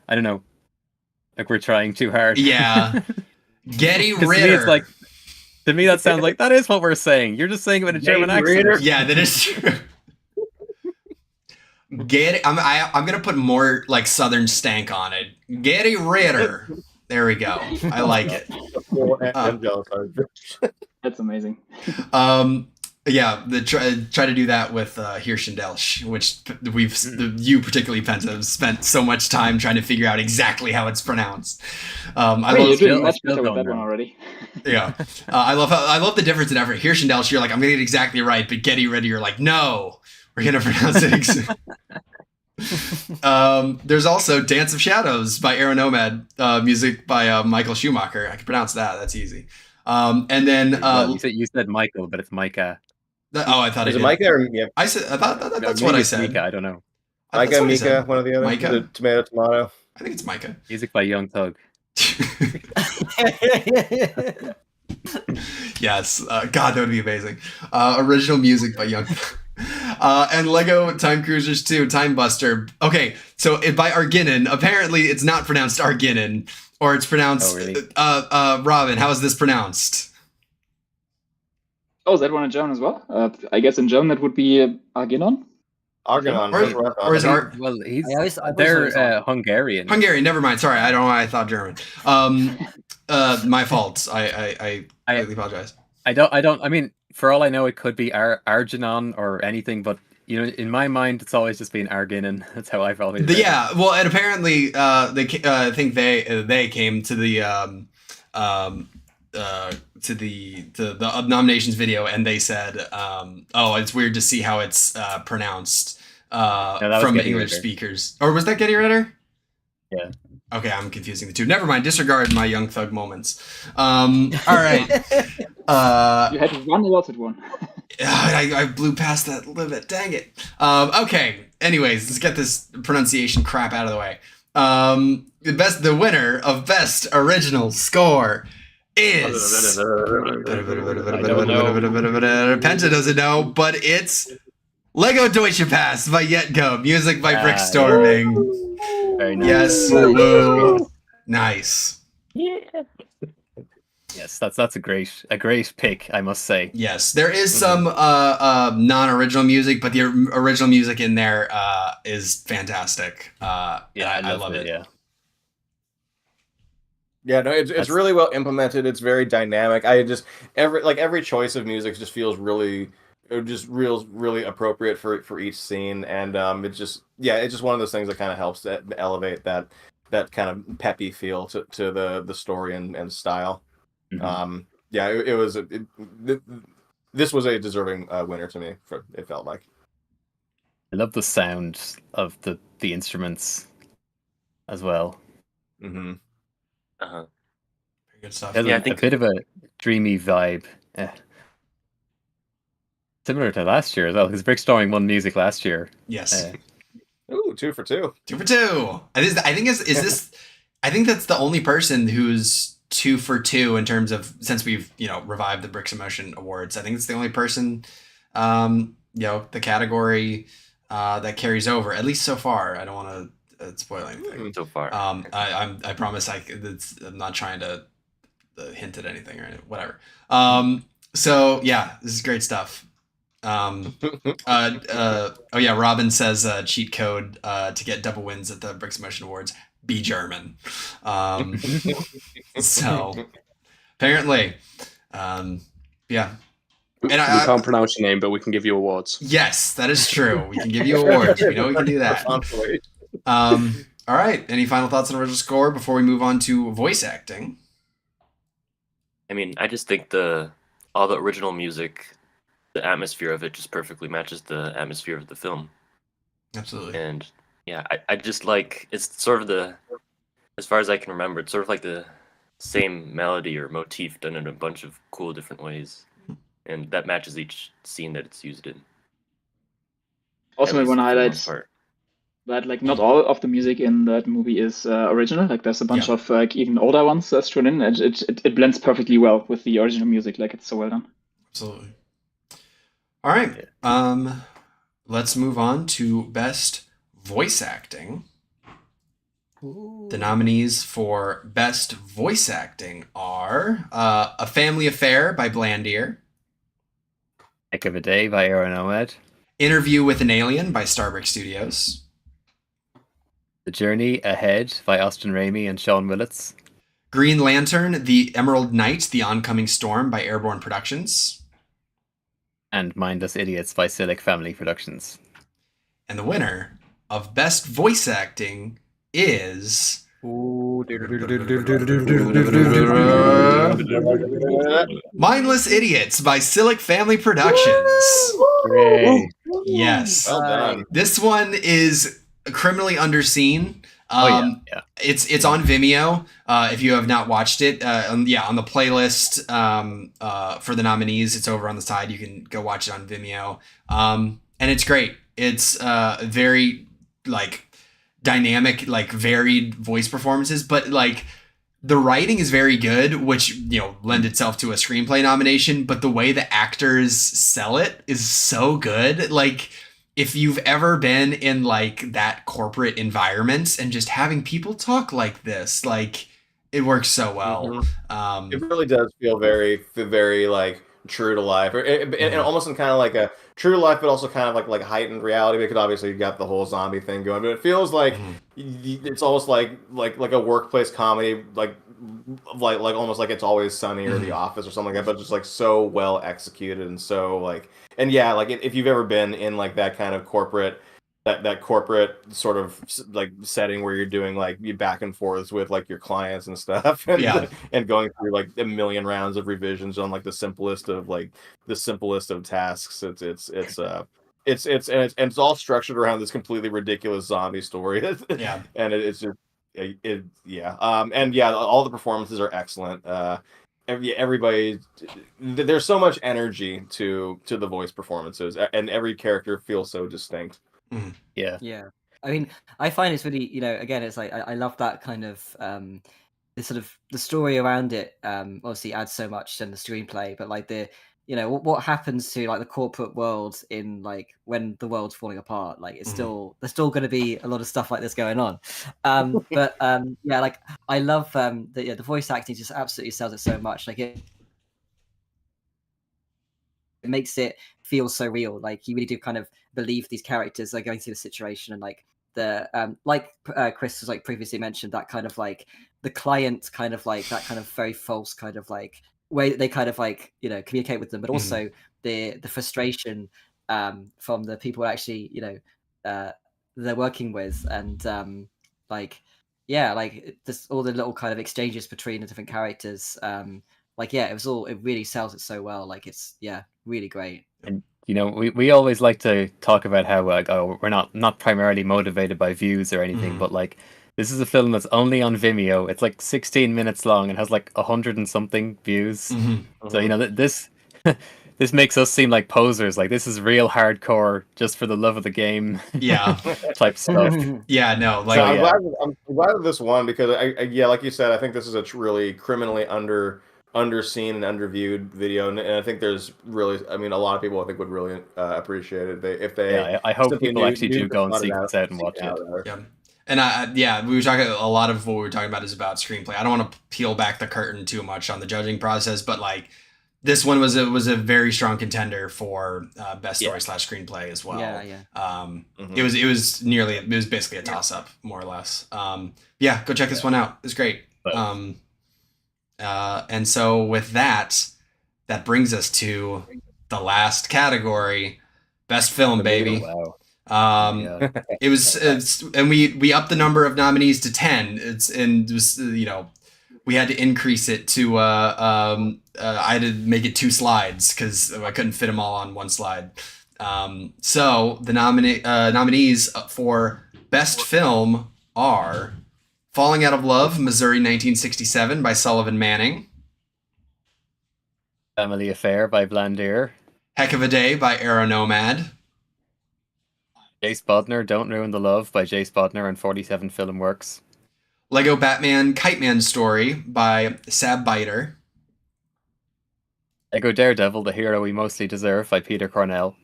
I don't know, like we're trying too hard. Yeah. Getty Ritter. To me, it's like, to me that sounds like that is what we're saying. You're just saying it with a German accent. Yeah, that is true. I'm gonna put more like Southern stank on it. Getty Ritter. There we go. I like it. That's amazing. Yeah, try to do that with Hirschendelsch, which you particularly, Penta, have spent so much time trying to figure out exactly how it's pronounced. You're doing much better with that one already. Yeah, I love the difference in effort. Hirschendelsch, you're like, I'm gonna get it exactly right, but Getty Ritter, you're like, no, we're gonna pronounce it. There's also Dance of Shadows by Aeronomad, music by Michael Schumacher. I can pronounce that. That's easy. And then you said Michael, but it's Micah. I thought is it Micah or yeah? I thought that's what I said. Micah, I don't know. Micah, one of the other. Micah? Tomato. I think it's Micah. Music by Young Thug. Yes. God, that would be amazing. Original music by Young Thug. And Lego Time Cruisers 2, Time Buster. Okay, so by Arginin. Apparently, it's not pronounced Arginin, or it's pronounced. Oh, really? Robin, how is this pronounced? Oh, is that one in German as well? I guess in German that would be Arginon. Arginon. Or is Art? Well, they're Hungarian. Hungarian. Never mind. Sorry, I don't know why I thought German. My fault. I really apologize. I don't. I mean, for all I know, it could be Arginon or anything, but in my mind, it's always just been Arginin. That's how I've always. Yeah. Well, and apparently, I think they came to the the nominations video, and they said, "Oh, it's weird to see how it's pronounced from English speakers." Or was that Getty Ritter? Yeah. Okay, I'm confusing the two. Never mind. Disregard my Young Thug moments. All right. You had one allotted one. I blew past that limit. Dang it. Okay. Anyways, let's get this pronunciation crap out of the way. The winner of Best Original Score is Penta doesn't know, but it's Lego Deutsche Pass by Yetgo, music by Brickstorming. Very nice. Yes, woo. Nice. Yeah. Yes, that's a great pick, I must say. Yes, there is some non-original music, but the original music in there is fantastic. I love it. Yeah. Yeah, no, it's That's- really well implemented. It's very dynamic. I just every choice of music just feels really really appropriate for each scene, and it's just one of those things that kind of helps to elevate that kind of peppy feel to the story and style. Mhm. Yeah, this was a deserving winner to me. It felt like. I love the sound of the instruments as well. Mm-hmm. Uh-huh. Very good stuff. It has Yeah, I a think bit of a dreamy vibe. Similar to last year as well, because Brickstorming won music last year. Yes. Ooh, 2 for 2. 2 for 2. I think is this. I think that's the only person who's 2 for 2 in terms of, since we've revived the Bricks of Motion Awards. I think it's the only person, the category that carries over, at least so far. I don't want to spoil anything so far. I promise I'm not trying to hint at anything or anything, whatever. So yeah, this is great stuff. Oh yeah, Robin says cheat code to get double wins at the Bricks Motion Awards: be German. So apparently, yeah. We can't pronounce your name, but we can give you awards. Yes, that is true. We can give you awards. We know we can do that. All right. Any final thoughts on original score before we move on to voice acting? I mean, I just think all the original music, the atmosphere of it just perfectly matches the atmosphere of the film. Absolutely. And yeah, I just like, it's sort of as far as I can remember, it's sort of like the same melody or motif done in a bunch of cool different ways. And that matches each scene that it's used in. Also, I want to highlight part. that like not all of the music in that movie is original. Like there's a bunch of like even older ones that's thrown in, and it blends perfectly well with the original music. Like it's so well done. Absolutely. All right. Let's move on to best voice acting. Ooh. The nominees for best voice acting are A Family Affair by Blandier, Heck of a Day by Aaron Ahmed, Interview with an Alien by Starbrick Studios, The Journey Ahead by Austin Raimi and Sean Willits, Green Lantern, The Emerald Knight, The Oncoming Storm by Airborne Productions, and Mindless Idiots by Silic Family Productions. And the winner of best voice acting is Mindless Idiots by Silic Family Productions. Hooray. Yes. Well done. This one is criminally underseen. It's on Vimeo. If you have not watched it, on the playlist for the nominees, it's over on the side. You can go watch it on Vimeo. And it's great. It's very like dynamic, like varied voice performances, but like the writing is very good, which lend itself to a screenplay nomination. But the way the actors sell it is so good. Like, if you've ever been in like that corporate environment and just having people talk like this, like it works so well. Mm-hmm. It really does feel very, very like true to life, and almost in kind of like a true to life, but also kind of like heightened reality, because obviously you got the whole zombie thing going. But it feels like it's almost like a workplace comedy, like almost like It's Always Sunny or The Office or something like that, but just like so well executed and so like, and yeah, like if you've ever been in like that kind of corporate. That corporate sort of like setting where you're doing like you back and forths with like your clients and stuff, and going through like a million rounds of revisions on like the simplest of tasks. It's all structured around this completely ridiculous zombie story. And it's just all the performances are excellent. Everybody, there's so much energy to the voice performances, and every character feels so distinct. Yeah. I mean, I find it's really, again, it's like I love that kind of the sort of the story around it. Obviously adds so much in the screenplay, but like what happens to like the corporate world in like when the world's falling apart, like there's still going to be a lot of stuff like this going on. But like I love the voice acting just absolutely sells it so much. Like it makes it feel so real. Like you really do kind of believe these characters are going through the situation, and like the like Chris was like previously mentioned, that kind of like the client kind of like that kind of very false kind of like way that they kind of like communicate with them, but also the frustration from the people actually they're working with, and like just all the little kind of exchanges between the different characters. It really sells it so well. Like it's really great. And we always like to talk about how we're not primarily motivated by views or anything, but like this is a film that's only on Vimeo. It's like 16 minutes long and has like 100 and something views. So this this makes us seem like posers. Like this is real hardcore, just for the love of the game. Type stuff. Yeah, no, like so I'm glad that this won, because I like you said, I think this is a really criminally underseen and underviewed video, and I think there's really, I mean, a lot of people I think would really appreciate it if they. I hope people actually do go and seek this out and watch it. Yeah. And we were talking, a lot of what we were talking about is about screenplay. I don't want to peel back the curtain too much on the judging process, but like this one was a very strong contender for best story / screenplay as well. It was basically a toss up, more or less. Go check this one out. It's great. And so with that brings us to the last category, best film, baby. Wow. And we upped the number of nominees to 10. We had to increase it to I had to make it 2 slides because I couldn't fit them all on one slide. So the nominees for best film are Falling Out of Love, Missouri 1967 by Sullivan Manning, Family Affair by Blandier, Heck of a Day by Aeronomad, Jace Bodner, Don't Ruin the Love by Jace Bodner and 47 Film Works, Lego Batman Kite Man Story by Sab Biter, Lego Daredevil, The Hero We Mostly Deserve by Peter Cornell,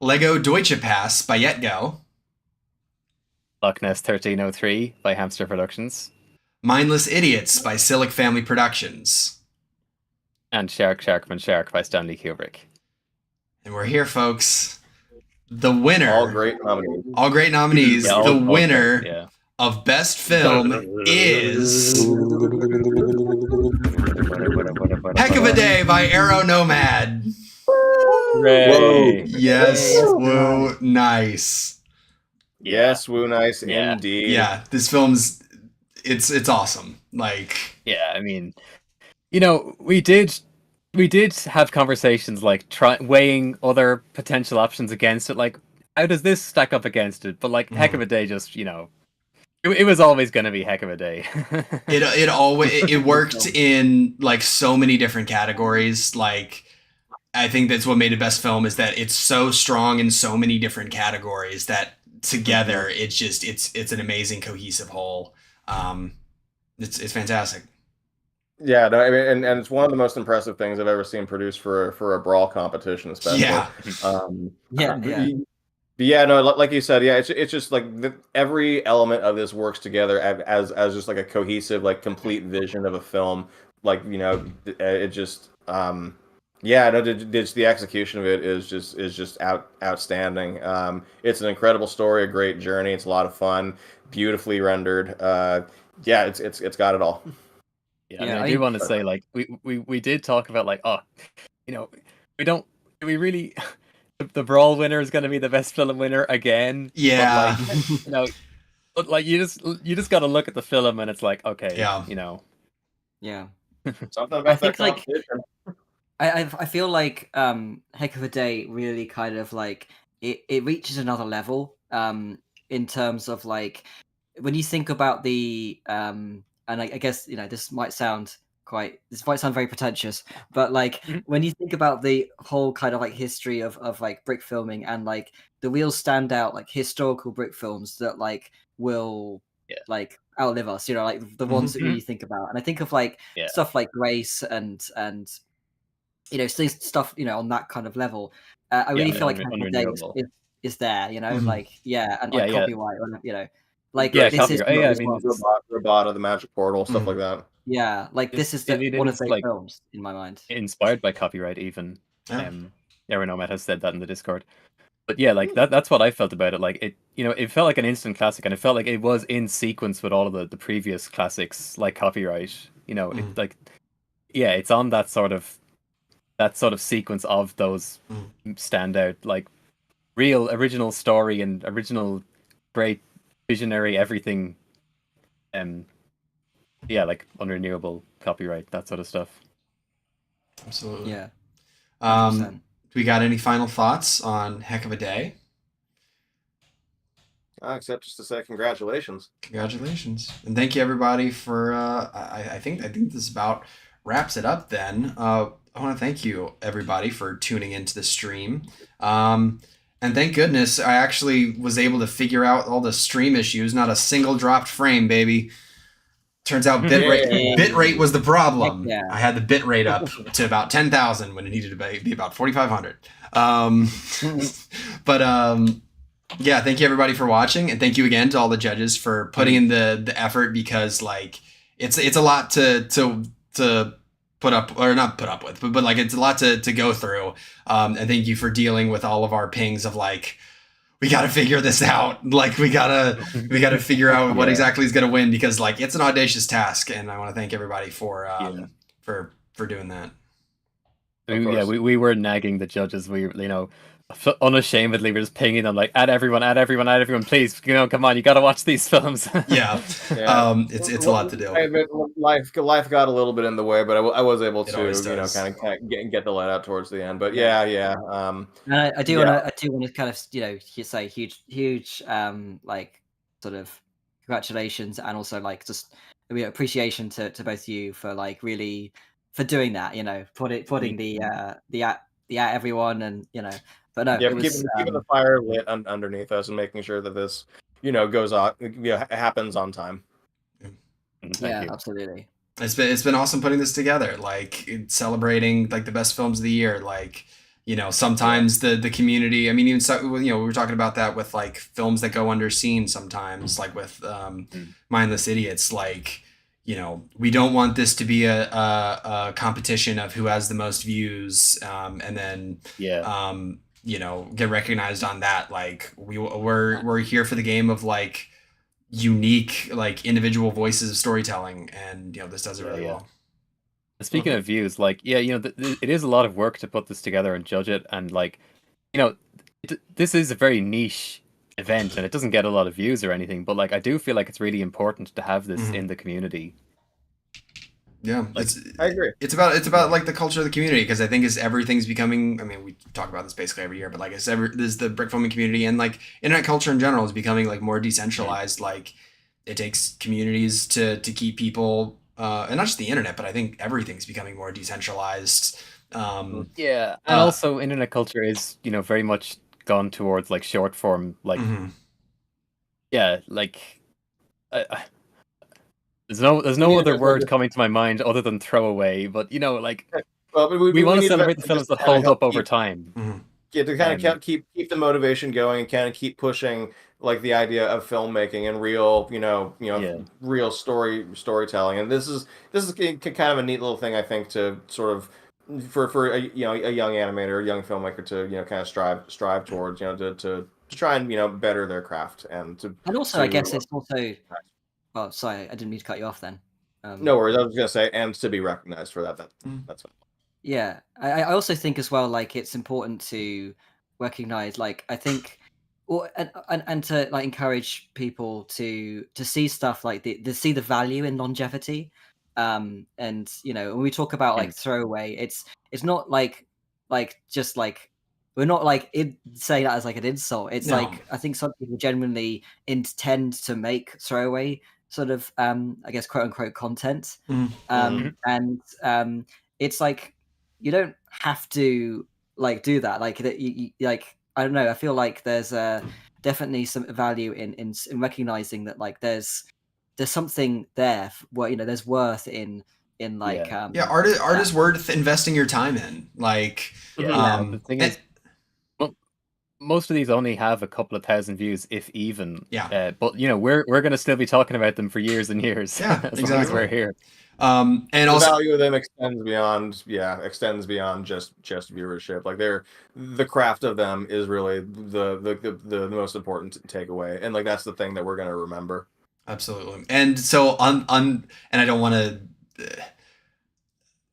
Lego Deutsche Pass by Yetgo, Loch Ness 1303 by Hamster Productions, Mindless Idiots by Silic Family Productions, and Sharkman Shark by Stanley Kubrick. And we're here, folks. The winner. All great nominees. All great nominees. Yeah, the winner of best film is Heck of a Day by Aeronomad. Hooray! Yes. Whoa. Nice. Yes, woo, nice indeed. Yeah, this film's it's awesome. Like, yeah, I mean, we did have conversations like weighing other potential options against it. Like, how does this stack up against it? But like, Heck of a Day, just it was always going to be Heck of a Day. it worked in like so many different categories. Like, I think that's what made it best film, is that it's so strong in so many different categories that together it's an amazing cohesive whole. It's fantastic. Yeah, no, I mean, and it's one of the most impressive things I've ever seen produced for a brawl competition, especially. No, like you said, it's just like every element of this works together as just like a cohesive, like complete vision of a film. Like it just just the execution of it is just outstanding. It's an incredible story, a great journey. It's a lot of fun, beautifully rendered. It's got it all. I do want to say, like, we did talk about, like, do we really the brawl winner is going to be the best film winner again? Yeah. But like, you just got to look at the film and it's like, okay, Something about that like competition. I feel like Heck of a Day really kind of like it reaches another level in terms of like when you think about the and I guess this might sound very pretentious, but like when you think about the whole kind of like history of like brick filming and like the real standout like historical brick films that like will like outlive us, like the ones that you think about, and I think of like stuff like Grace and stuff on that kind of level. I really feel like Heck of a Day is there, like and like copyright, like this is Robot of the Magic Portal, stuff like that. Yeah, like this is one of the like, films in my mind. Inspired by copyright, even. Aeronomad has said that in the Discord. But yeah, like that's what I felt about it. Like it felt like an instant classic, and it felt like it was in sequence with all of the previous classics, like Copyright. It like it's on that sort of sequence of those standout, like real original story and original great visionary everything. Like unrenewable copyright, that sort of stuff. Absolutely. Yeah. We got any final thoughts on Heck of a Day? Except just to say congratulations. Congratulations. And thank you everybody for I think this about wraps it up then. I want to thank you everybody for tuning into the stream. And thank goodness I actually was able to figure out all the stream issues. Not a single dropped frame, baby. Turns out bitrate was the problem. Yeah. I had the bitrate up to about 10,000 when it needed to be about 4,500. Yeah, thank you everybody for watching, and thank you again to all the judges for putting in the effort, because like it's a lot to put up, or not put up with, but like it's a lot to go through. And thank you for dealing with all of our pings of like, we got to figure this out. Like we gotta figure out what exactly is gonna win, because like it's an audacious task, and I want to thank everybody for doing that. I mean, we were nagging the judges. We unashamedly we're just pinging them like, add everyone, please, come on, you got to watch these films. It's a lot to do. Life got a little bit in the way, but I was able to kind of get the let out towards the end. But and I do want to kind of say huge like sort of congratulations, and also like just appreciation to both of you for like really for doing that, putting the everyone, and but no, it was keeping the fire lit underneath us and making sure that this goes on, happens on time. Thank you. Absolutely. It's been awesome putting this together, like celebrating like the best films of the year. Like sometimes the community, I mean, even we were talking about that with like films that go underseen sometimes, like with Mindless Idiots. Like we don't want this to be a competition of who has the most views, and then get recognized on that. Like we're here for the game of like unique, like individual voices of storytelling, and this does it really well. Speaking of views, like it is a lot of work to put this together and judge it, and like this is a very niche event, and it doesn't get a lot of views or anything, but like I do feel like it's really important to have this in the community. Yeah, I agree. It's about like the culture of the community, because I think everything's becoming. I mean, we talk about this basically every year, but like there's the brick filming community, and like internet culture in general is becoming like more decentralized. Like it takes communities to keep people, and not just the internet, but I think everything's becoming more decentralized. And also internet culture is very much gone towards like short form, like like. There's no other word coming to my mind other than throwaway, but like we want to celebrate the films that hold up over time. Yeah, to kind of keep the motivation going and kind of keep pushing like the idea of filmmaking and real, real storytelling. And this is kind of a neat little thing, I think, to sort of for a young animator, a young filmmaker to kind of strive towards, to try and better their craft and also I guess it's also. Oh, sorry, I didn't mean to cut you off then. No worries, I was going to say, and to be recognized for that. That's fine. Yeah, I also think as well, like, it's important to recognize, like, I think, and to like encourage people to see stuff like to see the value in longevity. And when we talk about like throwaway, it's not like just like, we're not like saying that as like an insult. It's like, I think some people genuinely intend to make throwaway sort of I guess quote unquote content. And it's like, you don't have to like do that. Like you like, I don't know, I feel like there's definitely some value in recognizing that like there's something there where there's worth in like art is worth investing your time in. Like the thing is, most of these only have a couple of thousand views, if even. Yeah. But we're going to still be talking about them for years and years. Yeah, as exactly. long as we're here. And the also, value of them extends beyond just viewership. Like the craft of them is really the most important takeaway, and like that's the thing that we're gonna remember. Absolutely. And so and I don't want to.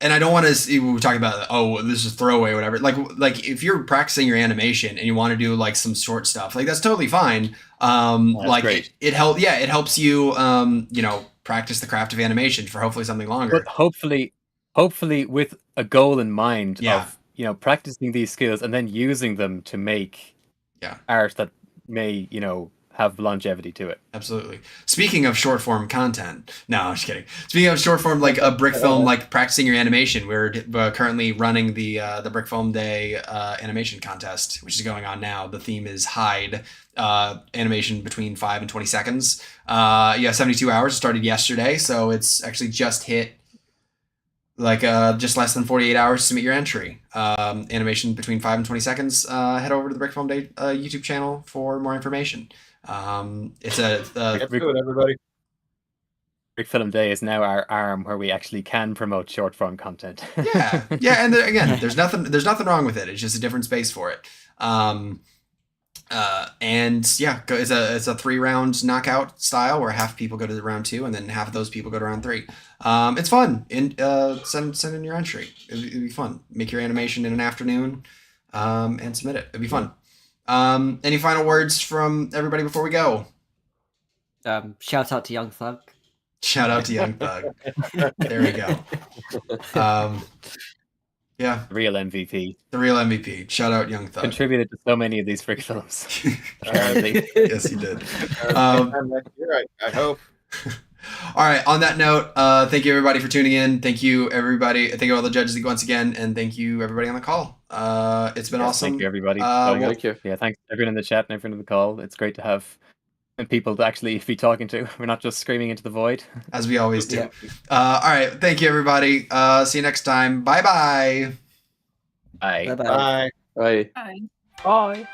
And I don't want to see, we were talking about, oh, this is throwaway or whatever. Like if you're practicing your animation and you want to do like some short stuff, like that's totally fine. Like great. it helps you, practice the craft of animation for hopefully something longer. But hopefully with a goal in mind Yeah. of, practicing these skills and then using them to make art that may, have longevity to it. Absolutely. Speaking of short form content, no, I'm just kidding. Speaking of short form, like a brick film, like practicing your animation, we're currently running the Brick Film Day animation contest, which is going on now. The theme is hide, animation between 5 and 20 seconds. You have 72 hours. It started yesterday, so it's actually just hit like just less than 48 hours to submit your entry. Animation between 5 and 20 seconds. Head over to the Brick Film Day YouTube channel for more information. It's Let's do it, everybody. Brick Film Day is now our arm where we actually can promote short form content. yeah, and again, there's nothing wrong with it. It's just a different space for it. And yeah, it's a 3-round knockout style where half people go to round 2 and then half of those people go to round 3. It's fun. Send in your entry. It'd be fun. Make your animation in an afternoon, and submit it. It'd be fun. Any final words from everybody before we go? Shout out to Young Thug. Shout out to Young Thug. There we go. Yeah. Real MVP. The real MVP. Shout out Young Thug. Contributed to so many of these Brick films. Yes, he did. You're right. I hope. All right. On that note, thank you everybody for tuning in. Thank you everybody. Thank you all the judges once again, and thank you everybody on the call. It's been awesome. Thank you everybody. Thank you. Yeah, thanks everyone in the chat and everyone on the call. It's great to have people to actually be talking to. We're not just screaming into the void, as we always do. All right. Thank you everybody. See you next time. Bye-bye. Bye. Bye-bye. Bye. Bye. Bye.